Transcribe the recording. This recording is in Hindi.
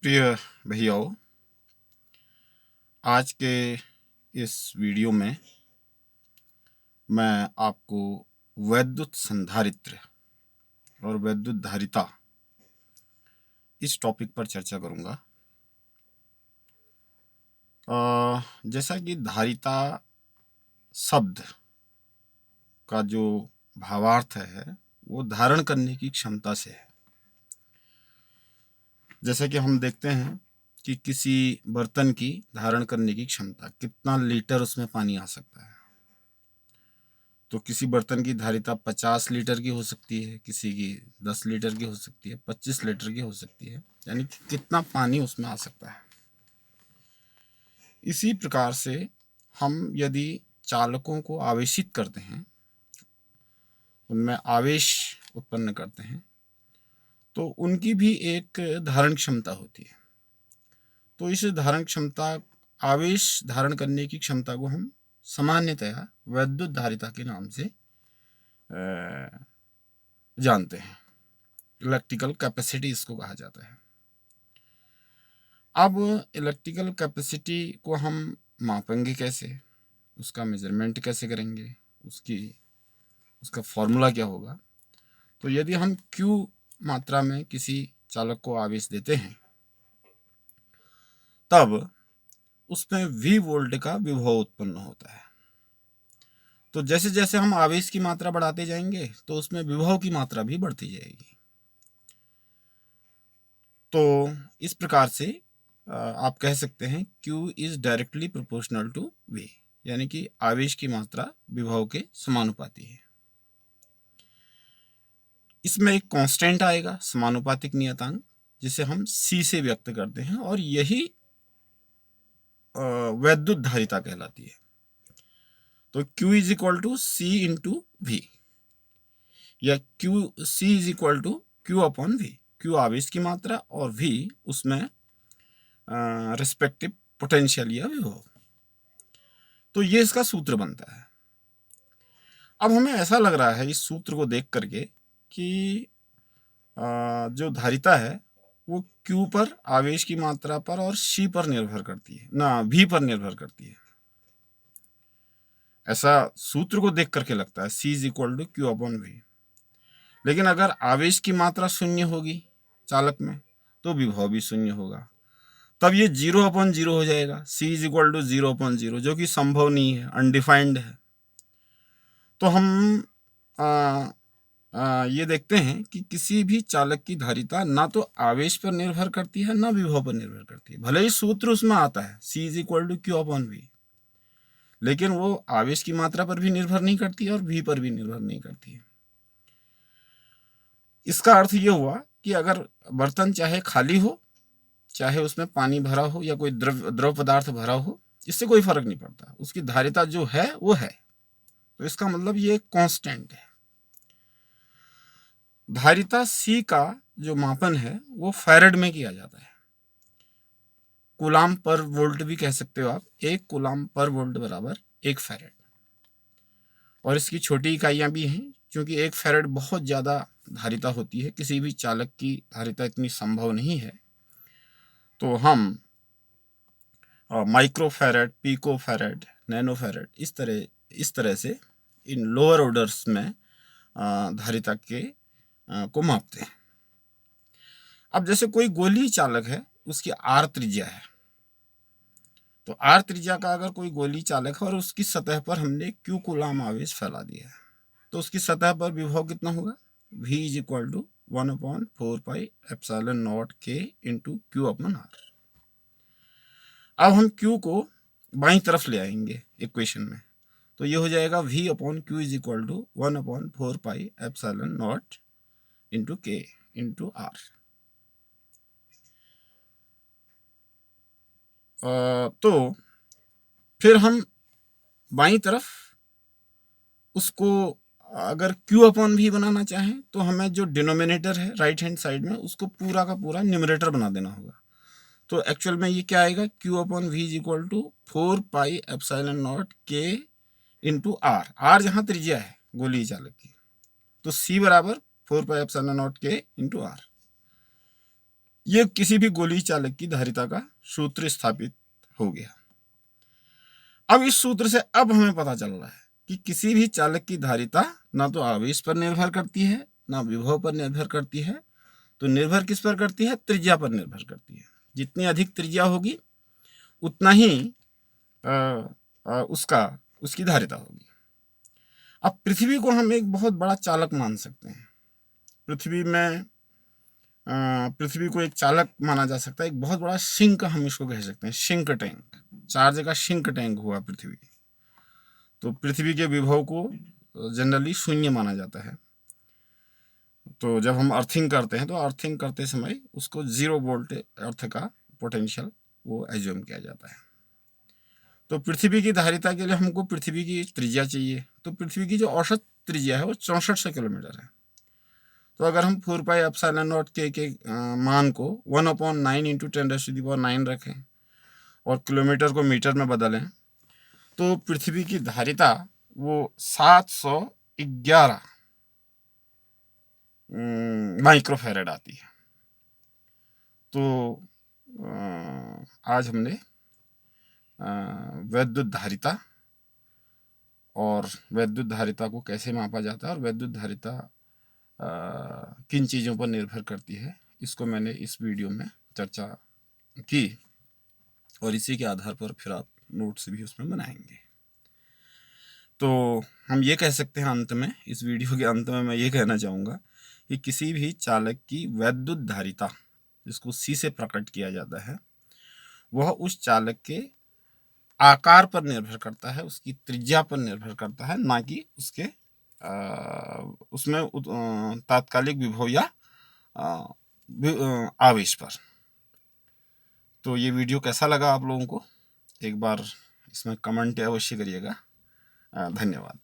प्रिय भैयाओं, आज के इस वीडियो में मैं आपको वैद्युत संधारित्र और वैद्युत धारिता इस टॉपिक पर चर्चा करूंगा। जैसा कि धारिता शब्द का जो भावार्थ है वो धारण करने की क्षमता से है। जैसा कि हम देखते हैं कि किसी बर्तन की धारण करने की क्षमता, कितना लीटर उसमें पानी आ सकता है। तो किसी बर्तन की धारिता 50 लीटर की हो सकती है, किसी की 10 लीटर की हो सकती है, 25 लीटर की हो सकती है, यानी कि कितना पानी उसमें आ सकता है। इसी प्रकार से हम यदि चालकों को आवेशित करते हैं, उनमें आवेश उत्पन्न करते हैं, तो उनकी भी एक धारण क्षमता होती है। तो इस धारण क्षमता, आवेश धारण करने की क्षमता को हम सामान्यतया वैद्युत धारिता के नाम से जानते हैं। इलेक्ट्रिकल कैपेसिटी इसको कहा जाता है। अब इलेक्ट्रिकल कैपेसिटी को हम मापेंगे कैसे, उसका मेजरमेंट कैसे करेंगे, उसका फॉर्मूला क्या होगा। तो यदि हम Q मात्रा में किसी चालक को आवेश देते हैं, तब उसमें V वोल्ट का विभव उत्पन्न होता है। तो जैसे जैसे हम आवेश की मात्रा बढ़ाते जाएंगे तो उसमें विभव की मात्रा भी बढ़ती जाएगी। तो इस प्रकार से आप कह सकते हैं Q is directly proportional to V, यानी कि आवेश की मात्रा विभव के समानुपाती है। इसमें एक कांस्टेंट आएगा, समानुपातिक नियतांक, जिसे हम C से व्यक्त करते हैं, और यही वैद्युत धारिता कहलाती है। तो Q is equal to C into V, या C is equal to Q upon V। Q आवेश की मात्रा और V उसमें रिस्पेक्टिव पोटेंशियल या विभव। तो ये इसका सूत्र बनता है। अब हमें ऐसा लग रहा है इस सूत्र को देख करके कि जो धारिता है वो Q पर, आवेश की मात्रा पर, और C पर निर्भर करती है ना, V पर निर्भर करती है। ऐसा सूत्र को देख करके लगता है C is equal to Q upon V। लेकिन अगर आवेश की मात्रा शून्य होगी चालक में तो विभव भी शून्य होगा। तब ये 0/0 हो जाएगा, C इज इक्वल टू 0/0, जो कि संभव नहीं है, अनडिफाइंड है। तो हम ये देखते हैं कि किसी भी चालक की धारिता ना तो आवेश पर निर्भर करती है ना विभव पर निर्भर करती है। भले ही सूत्र उसमें आता है C is equal to Q upon V, लेकिन वो आवेश की मात्रा पर भी निर्भर नहीं करती है और V पर भी निर्भर नहीं करती है। इसका अर्थ ये हुआ कि अगर बर्तन चाहे खाली हो, चाहे उसमें पानी भरा हो या कोई द्रव पदार्थ भरा हो, इससे कोई फर्क नहीं पड़ता, उसकी धारिता जो है वो है। तो इसका मतलब ये कांस्टेंट है। धारिता C का जो मापन है वो फैरेड में किया जाता है। कूलाम पर वोल्ट भी कह सकते हो आप। 1 कूलाम पर वोल्ट बराबर 1 फैरेड। और इसकी छोटी इकाइयां भी हैं, क्योंकि 1 फैरेड बहुत ज़्यादा धारिता होती है, किसी भी चालक की धारिता इतनी संभव नहीं है। तो हम micro farad, pico farad, nano farad, इस तरह से इन लोअर ऑर्डर्स में धारिता के को मापते हैं। अब जैसे कोई गोलीय चालक है, उसकी R त्रिज्या है। तो R त्रिज्या का अगर कोई गोलीय चालक है और उसकी सतह पर हमने Q कूलाम आवेश फैला दिया है, तो उसकी सतह पर विभव कितना होगा? V is equal to 1/4 pi epsilon naught K into Q upon R। अब हम Q को बाईं तरफ ले आएंगे इक्वेशन में, तो ये हो जाएगा V upon Q is equal to 1/4 pi epsilon naught into K into R। तो फिर हम बाईं तरफ उसको अगर Q अपॉन V बनाना चाहें तो हमें जो डिनोमिनेटर है राइट हैंड साइड में, उसको पूरा का पूरा न्यूमरेटर बना देना होगा। तो एक्चुअल में ये क्या आएगा? Q upon V is equal to 4 pi epsilon naught K into R जहाँ त्रिज्या है गोलीय चालक की, तो C बराबर 4 pi epsilon naught K into R। ये किसी भी गोलीय चालक की धारिता का सूत्र स्थापित हो गया। अब इस सूत्र से अब हमें पता चल रहा है कि किसी भी चालक की धारिता ना तो आवेश पर निर्भर करती है, ना विभव पर निर्भर करती है, तो निर्भर किस पर करती है? त्रिज्या पर निर्भर करती है। जितनी अधिक त्रिज्या होगी उतना ही उसकी धारिता होगी। अब पृथ्वी को हम एक बहुत बड़ा चालक मान सकते हैं। पृथ्वी को एक चालक माना जा सकता है, एक बहुत बड़ा सिंक हम इसको कह सकते हैं, सिंक टैंक, चार्ज का सिंक टैंक हुआ पृथ्वी। तो पृथ्वी के विभव को जनरली शून्य माना जाता है। तो जब हम अर्थिंग करते हैं तो अर्थिंग करते समय उसको 0 वोल्ट अर्थ का पोटेंशियल वो एज्यूम किया जाता है। तो पृथ्वी की धारिता के लिए हमको पृथ्वी की त्रिज्या चाहिए। तो पृथ्वी की जो औसत त्रिज्या है वो 6400 किलोमीटर है। तो अगर हम 4πε0 के मान को 1/9 × 10⁹ रखें और किलोमीटर को मीटर में बदलें तो पृथ्वी की धारिता वो 711 माइक्रोफैरड आती है। तो आज हमने वैद्युत धारिता और वैद्युत धारिता को कैसे मापा जाता है और वैद्युत धारिता किन चीज़ों पर निर्भर करती है, इसको मैंने इस वीडियो में चर्चा की और इसी के आधार पर फिर आप नोट्स भी उसमें बनाएंगे। तो हम ये कह सकते हैं अंत में, इस वीडियो के अंत में मैं ये कहना चाहूँगा कि किसी भी चालक की वैद्युत धारिता, जिसको C से प्रकट किया जाता है, वह उस चालक के आकार पर निर्भर करता है, उसकी त्रिज्या पर निर्भर करता है, ना कि उसके उसमें तात्कालिक विभव या आवेश पर। तो ये वीडियो कैसा लगा आप लोगों को, एक बार इसमें कमेंट अवश्य करिएगा। धन्यवाद।